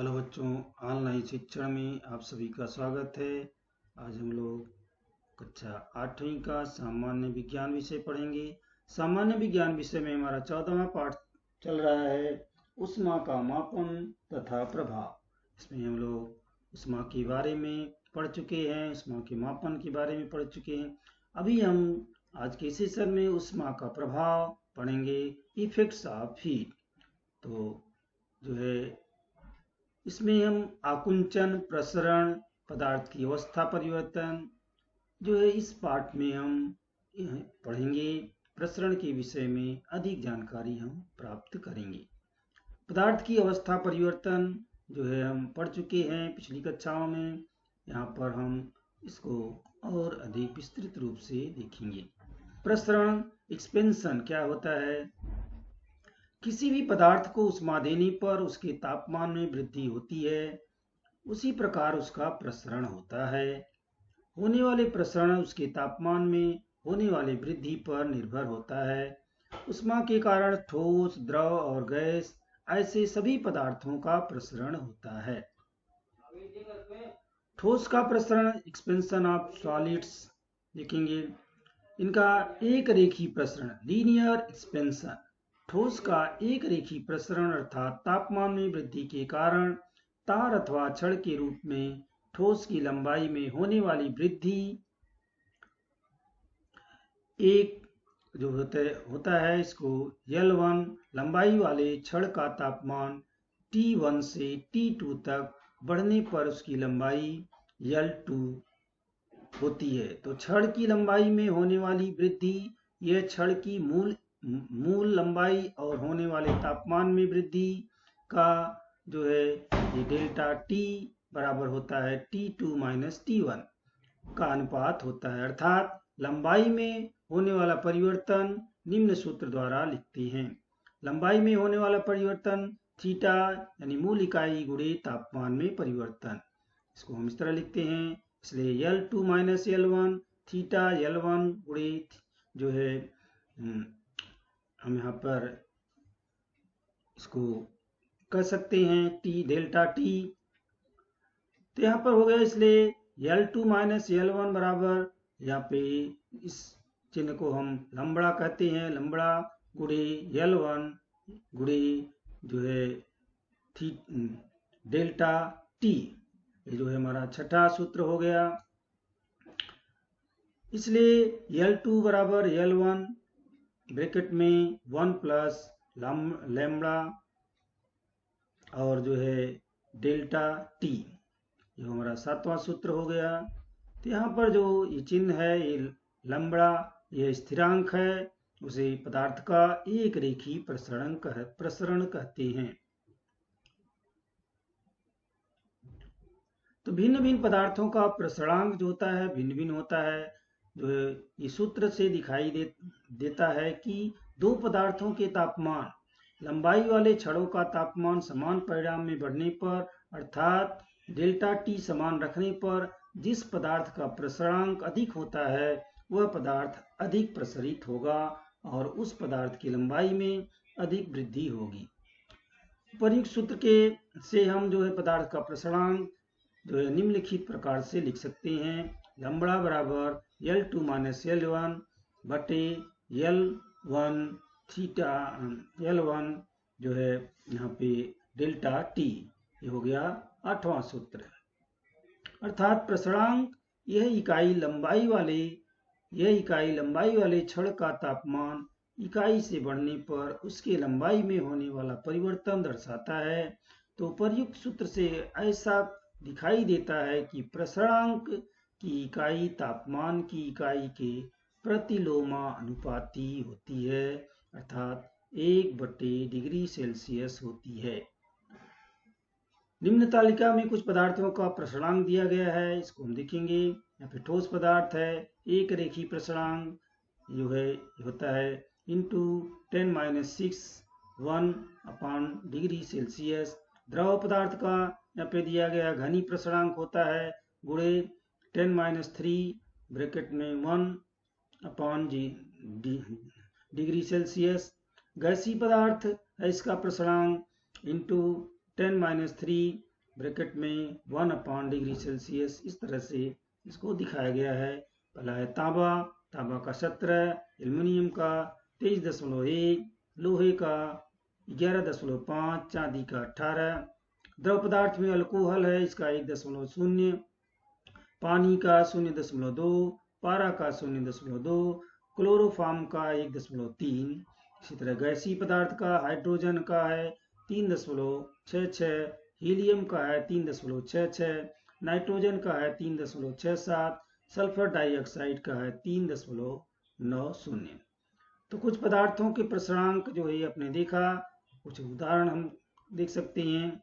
Hello बच्चों, online शिक्षण में आप सभी का स्वागत है। आज हम लोग कक्षा 8वीं का सामान्य विज्ञान विषय पढ़ेंगे। सामान्य विज्ञान विषय में हमारा 14वां पाठ चल रहा है, ऊष्मा का मापन तथा प्रभाव। इसमें हम लोग ऊष्मा के बारे में पढ़ चुके हैं, ऊष्मा के मापन के बारे में पढ़ चुके हैं। अभी हम आज के सेशन में ऊष्मा का प्रभाव पढ़ेंगे, इफेक्ट्स ऑफ हीट। तो जो है इसमें हम आकुंचन, प्रसरण, पदार्थ की अवस्था परिवर्तन जो है इस पाठ में हम पढ़ेंगे। प्रसरण के विषय में अधिक जानकारी हम प्राप्त करेंगे। पदार्थ की अवस्था परिवर्तन जो है हम पढ़ चुके हैं पिछली कक्षाओं में। यहाँ पर हम इसको और अधिक विस्तृत रूप से देखेंगे। प्रसरण एक्सपेंशन क्या होता है? किसी भी पदार्थ को उष्मा देने पर उसके तापमान में वृद्धि होती है, उसी प्रकार उसका प्रसरण होता है। होने वाले प्रसरण उसके तापमान में होने वाली वृद्धि पर निर्भर होता है। उष्मा के कारण ठोस, द्रव और गैस ऐसे सभी पदार्थों का प्रसरण होता है। ठोस का प्रसरण एक्सपेंशन ऑफ सॉलिड्स देखेंगे। इनका एक रेखीय प्रसरण लीनियर एक्सपेंशन। ठोस का एक रेखीय प्रसरण अर्थात तापमान में वृद्धि के कारण तार अथवा छड़ के रूप में ठोस की लंबाई में होने वाली वृद्धि एक जो होता है इसको L1 लंबाई वाले छड़ का तापमान T1 से T2 तक बढ़ने पर उसकी लंबाई L2 होती है। तो छड़ की लंबाई में होने वाली वृद्धि यह छड़ की मूल लंबाई और होने वाले तापमान में वृद्धि का जो है ये डेल्टा टी बराबर होता है T2 माइनस T1 का अनुपात होता है। अर्थात लंबाई में होने वाला परिवर्तन निम्न सूत्र द्वारा लिखते हैं। लंबाई में होने वाला परिवर्तन थीटा यानी मूल इकाई गुणे तापमान में परिवर्तन, इसको हम इस तरह लिखते हैं। इसलिए L2 minus L1 theta L1 गुणे जो है हम यहाँ पर इसको कर सकते हैं T डेल्टा टी। तो यहाँ पर हो गया, इसलिए L2 माइनस L1 बराबर यहाँ पे इस चिन्ह को हम लंबड़ा कहते हैं, लंबड़ा गुणे L1 गुणे जो है डेल्टा टी। ये जो है हमारा छठा सूत्र हो गया। इसलिए L2 बराबर L1 ब्रैकेट में 1 प्लस लैम्बडा और जो है डेल्टा टी, ये हमारा सातवां सूत्र हो गया। तो यहाँ पर जो ये चिन्ह है ये लैम्बडा, यह स्थिरांक है, उसे पदार्थ का एक रेखीय प्रसरण कहते हैं। तो भिन्न भिन्न पदार्थों का प्रसरणांक जो होता है भिन्न भिन्न होता है। जो है ये सूत्र से दिखाई देता है कि दो पदार्थों के तापमान लंबाई वाले छड़ों का तापमान समान परिमाण में बढ़ने पर अर्थात डेल्टा टी समान रखने पर जिस पदार्थ का प्रसरणांक अधिक होता है वह पदार्थ अधिक प्रसरित होगा और उस पदार्थ की लंबाई में अधिक वृद्धि होगी। उपर्युक्त सूत्र के से हम जो है पदार्थ का प्रसरणांक जो है निम्नलिखित प्रकार से लिख सकते हैं। लंबड़ा बराबर L2 माइनस L1 बटे L1 थीटा L1 जो है यहाँ पे डेल्टा टी। ये हो गया आठवां सूत्र। अर्थात प्रसरणांक यह इकाई लंबाई वाले छड़ का तापमान इकाई से बढ़ने पर उसके लंबाई में होने वाला परिवर्तन दर्शाता है। तो उपर्युक्त सूत्र से ऐसा दिखाई देता है कि प्रसरणांक की इकाई तापमान की इकाई के प्रतिलोमानुपाती होती है, अर्थात 1 डिग्री सेल्सियस होती है। निम्न तालिका में कुछ पदार्थों का प्रसरणांक दिया गया है, इसको हम देखेंगे। यहाँ पे ठोस पदार्थ है, एक रेखीय प्रसरणांक जो है होता है into 10 minus 6 1 upon degree Celsius. द्रव पदार्थ का यहाँ पे दिया गया घनी प्रसरणांक होता है गुणे 10 माइनस 3 ब्रैकेट में 1 अपॉन डिग्री सेल्सियस। गैसीय पदार्थ है, इसका प्रसरणांक इंटू 10 माइनस 3 ब्रैकेट में 1 डिग्री सेल्सियस, इस तरह से इसको दिखाया गया है। पहला है तांबा, तांबा का 17, एल्युमिनियम का 23.1, लोहे का 11.5, चांदी का 18। द्रव पदार्थ में अल्कोहल है, इसका 1.0, पानी का 0.2, पारा का 0.2, क्लोरोफॉर्म का 1.3। इसी तरह गैसीय पदार्थ का हाइड्रोजन का है 3.66, हीलियम का है 3.66, नाइट्रोजन का है 3.67, सल्फर डाइऑक्साइड का है 3.90। तो कुछ पदार्थों के प्रसरणांक जो है आपने देखा, कुछ उदाहरण हम देख सकते हैं।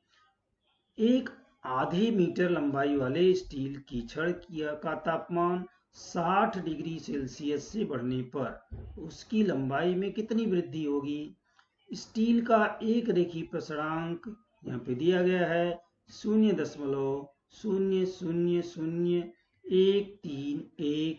एक आधे मीटर लंबाई वाले स्टील की छड़ का तापमान 60 डिग्री सेल्सियस से बढ़ने पर उसकी लंबाई में कितनी वृद्धि होगी। स्टील का एक रेखीय प्रसरणांक यहाँ पे दिया गया है 0.0000131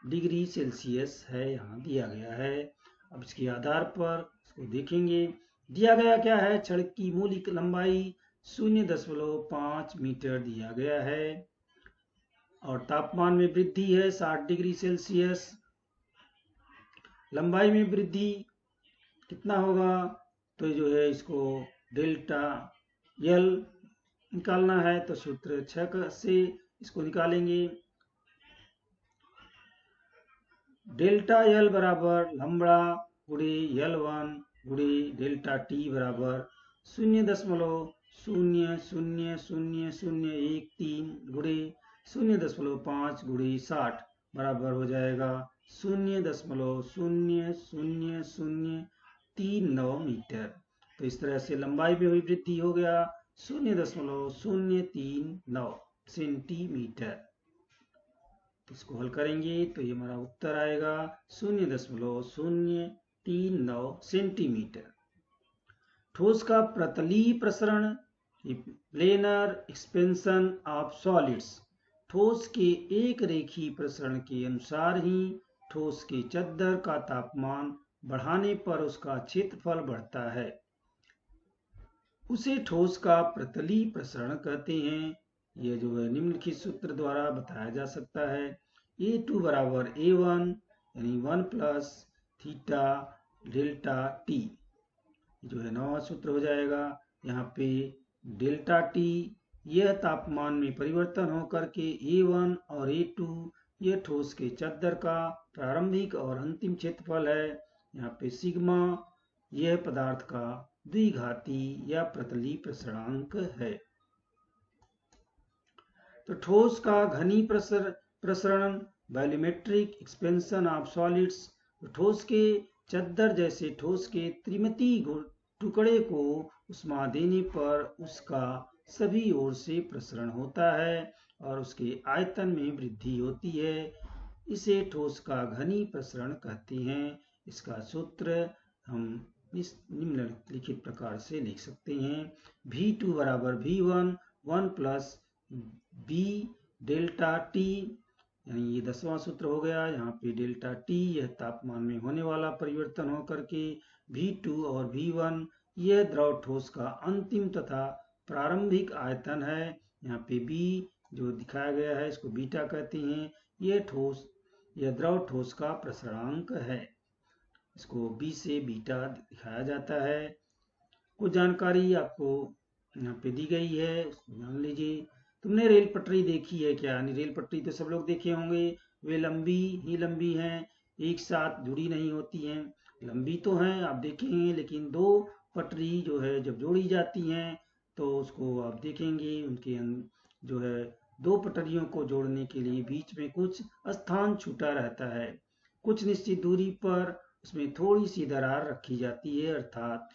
डिग्री सेल्सियस है, यहाँ दिया गया है। अब इसके आधार पर इसको देखेंगे। दिया गया क्या है, छड़ की मौलिक लंबाई 0.5 मीटर दिया गया है और तापमान में वृद्धि है 60 डिग्री सेल्सियस। लंबाई में वृद्धि कितना होगा, तो जो है इसको डेल्टा एल निकालना है, तो सूत्र 6 से इसको निकालेंगे। डेल्टा एल बराबर लंबड़ा गुणे L1 गुणे डेल्टा टी बराबर 0.0000013 गुणे 0.5 गुणे 60 बराबर हो जाएगा 0.00039 मीटर। तो इस तरह से लंबाई में हुई वृद्धि हो गया 0.039 सेंटीमीटर। इसको हल करेंगे तो ये हमारा उत्तर आएगा 0.039 सेंटीमीटर। ठोस का प्रतलीय प्रसरण, प्लेनर एक्सपेंशन ऑफ सॉलिड्स। ठोस के एक रेखीय प्रसरण के अनुसार ही ठोस के चद्दर का तापमान बढ़ाने पर उसका क्षेत्रफल बढ़ता है, उसे ठोस का प्रतलीय प्रसरण कहते हैं। यह जो है निम्नलिखित सूत्र द्वारा बताया जा सकता है। A2 बराबर A1 यानी 1 प्लस थीटा डेल्टा टी, जो है 9वां सूत्र हो जाएगा। यहाँ पे डेल्टा टी यह तापमान में परिवर्तन होकर के A1 और A2 यह ठोस के चद्दर का प्रारंभिक और अंतिम क्षेत्रफल है। यहाँ पे सिग्मा यह पदार्थ का द्विघाती या प्रतलीय प्रसरणांक है। तो ठोस का घनी प्रसरण, वॉल्यूमेट्रिक एक्सपेंशन ऑफ सॉलिड्स। ठोस के चद्दर जैसे ठोस के त्रिमितीय टुकड़े को उष्मा देने पर उसका सभी ओर से प्रसरण होता है और उसके आयतन में वृद्धि होती है। इसे ठोस का घनी प्रसरण कहते हैं। इसका सूत्र हम इस निम्नलिखित प्रकार से लिख सकते हैं। V2 बराबर V1 1 plus B delta T, यानी ये 10वां सूत्र हो गया। यहाँ पे डेल्टा टी यह तापमान में होने वाला परिवर्तन होकर के V2 और V1 यह द्रव ठोस का अंतिम तथा प्रारंभिक आयतन है। यहाँ पे B जो दिखाया गया है इसको बीटा कहते हैं। यह द्रव ठोस का प्रसरणांक है, इसको B से बीटा दिखाया जाता है। कुछ जानकारी आपको यहाँ पे दी गई है, जान लीजिए। तुमने रेल पटरी देखी है क्या? रेल पटरी तो सब लोग देखे होंगे। वे लंबी ही लंबी हैं, एक साथ जुड़ी नहीं होती हैं। लंबी तो हैं आप देखेंगे, लेकिन दो पटरी जो है जब जोड़ी जाती हैं तो उसको आप देखेंगे उनके जो है दो पटरियों को जोड़ने के लिए बीच में कुछ स्थान छूटा रहता है। कुछ निश्चित दूरी पर उसमें थोड़ी सी दरार रखी जाती है, अर्थात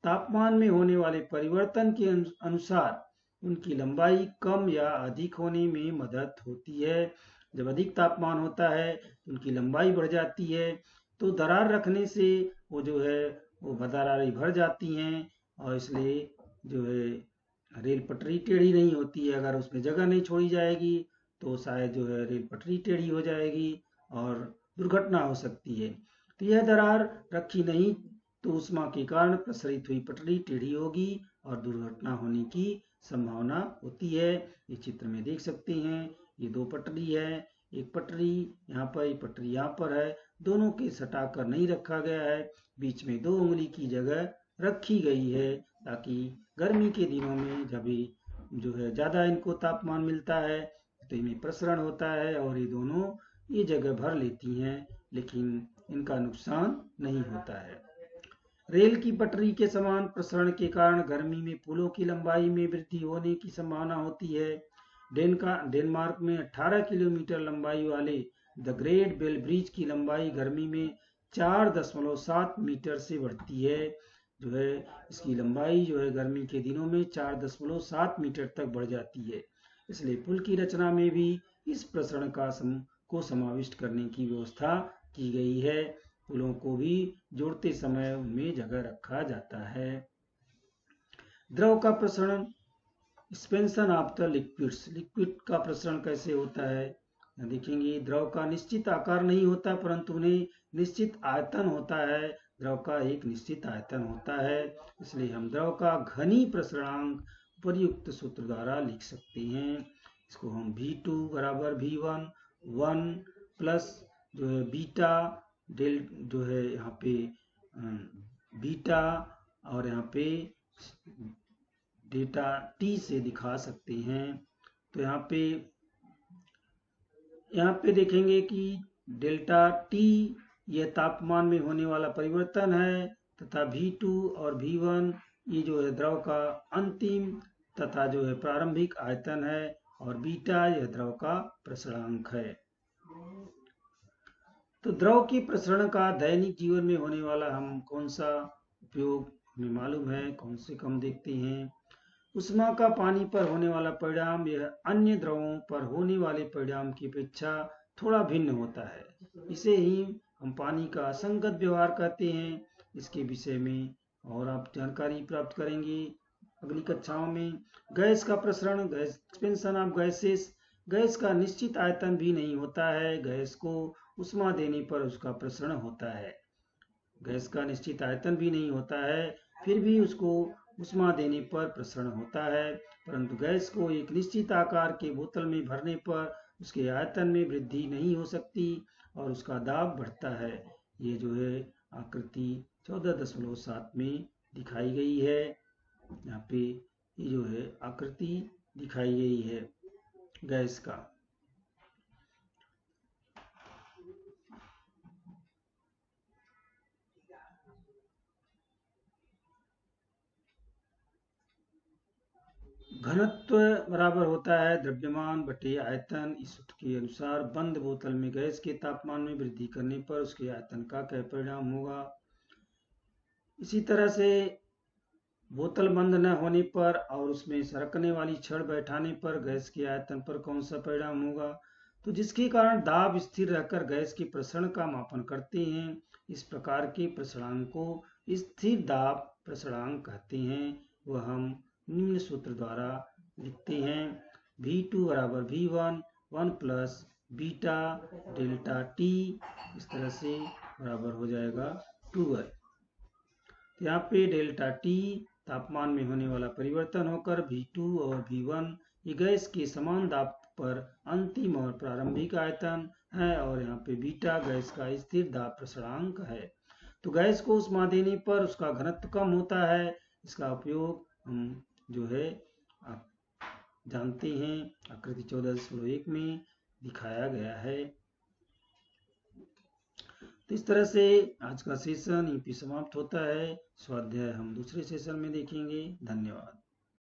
तापमान में होने वाले परिवर्तन के अनुसार उनकी लंबाई कम या अधिक होने में मदद होती है। जब अधिक तापमान होता है तो उनकी लंबाई बढ़ जाती है, तो दरार रखने से वो जो है वो दरारें भर जाती हैं और इसलिए जो है रेल पटरी टेढ़ी नहीं होती है। अगर उसमें जगह नहीं छोड़ी जाएगी तो शायद जो है रेल पटरी टेढ़ी हो जाएगी और दुर्घटना हो सकती है। तो यह दरार रखी नहीं तो ऊष्मा के कारण प्रसरित हुई पटरी टेढ़ी होगी और दुर्घटना होने की संभावना होती है। ये चित्र में देख सकते हैं, ये दो पटरी है, एक पटरी यहाँ पर, एक पटरी यहाँ पर है, दोनों के सटाकर नहीं रखा गया है, बीच में 2 उंगली की जगह रखी गई है ताकि गर्मी के दिनों में जब जो है ज़्यादा इनको तापमान मिलता है तो इनमें प्रसरण होता है और ये दोनों ये जगह भर लेती हैं, लेकिन इनका नुकसान नहीं होता है। रेल की पटरी के समान प्रसरण के कारण गर्मी में पुलों की लंबाई में वृद्धि होने की संभावना होती है। डेनमार्क में 18 किलोमीटर लंबाई वाले द ग्रेट बेल ब्रिज की लंबाई गर्मी में 4.7 मीटर से बढ़ती है। जो है इसकी लंबाई जो है गर्मी के दिनों में 4.7 मीटर तक बढ़ जाती है। इसलिए पुल की रचना में भी इस प्रसरण को समाविष्ट करने की व्यवस्था की गई है। पुलों को भी जोड़ते समय उनमें जगह रखा जाता है। द्रव का प्रसरण, expansion of the liquids, liquid का प्रसरण कैसे होता है देखेंगे। द्रव का निश्चित आकार नहीं होता परंतु उन्हें निश्चित आयतन होता है। द्रव का एक निश्चित आयतन होता है, इसलिए हम द्रव का घनी प्रसरणांक उपयुक्त सूत्र द्वारा लिख सकते हैं। इसको हम V2 बराबर V1 1 प्लस जो है बीटा डेल जो है यहाँ पे बीटा और यहाँ पे डेटा T से दिखा सकते हैं। तो यहाँ पे देखेंगे कि डेल्टा T यह तापमान में होने वाला परिवर्तन है तथा V2 और V1 ये जो है द्रव का अंतिम तथा जो है प्रारंभिक आयतन है और बीटा यह द्रव का प्रसरणांक है। तो द्रव के प्रसरण का दैनिक जीवन में होने वाला हम कौन सा उपयोग हमें मालूम है, कौन से कम देखते हैं। उष्मा का पानी पर होने वाला परिणाम यह अन्य द्रवों पर होने वाले परिणाम की अपेक्षा थोड़ा भिन्न होता है। इसे ही हम पानी का असंगत व्यवहार कहते हैं। इसके विषय में और आप जानकारी प्राप्त करेंगे अगली कक्षाओं में। गैस का प्रसरण, gas expansion of gases, gas का निश्चित आयतन भी नहीं होता है। गैस को उष्मा देने पर उसका प्रसरण होता है। गैस का निश्चित आयतन भी नहीं होता है, फिर भी उसको उष्मा देने पर प्रसरण होता है, परंतु गैस को एक निश्चित आकार के बोतल में भरने पर उसके आयतन में वृद्धि नहीं हो सकती और उसका दाब बढ़ता है। ये जो है आकृति 14.7 में दिखाई गई है। यहाँ पे ये जो है आकृति दिखाई गई है गैस का। घनत्व बराबर होता है द्रव्यमान बटे आयतन। इस सूत्र के अनुसार बंद बोतल में गैस के तापमान में वृद्धि करने पर उसके आयतन का क्या परिणाम होगा। इसी तरह से बोतल बंद न होने पर और उसमें सरकने वाली छड़ बैठाने पर गैस के आयतन पर कौन सा परिणाम होगा। तो जिसके कारण दाब स्थिर रहकर गैस के प्रसरण का मापन करते हैं। इस प्रकार के प्रसरणांक को स्थिर दाब प्रसरणांक कहते हैं। वह हम निम्न सूत्र द्वारा लिखते हैं। V2 बराबर V1 1 plus beta delta T, इस तरह से बराबर हो जाएगा 2L। यहाँ पे डेल्टा T तापमान में होने वाला परिवर्तन होकर V2 और V1 ये गैस के समान दाब पर अंतिम और प्रारंभिक आयतन है और यहाँ पे बीटा गैस का स्थिर दाब प्रसरणांक है। तो गैस को उष्मा देने पर उसका घनत्व कम होता है। इसका उपयोग हम जो है आप जानते हैं, आकृति 14.1 में दिखाया गया है। तो इस तरह से आज का सेशन यहीं पे समाप्त होता है। स्वाध्याय हम दूसरे सेशन में देखेंगे। धन्यवाद।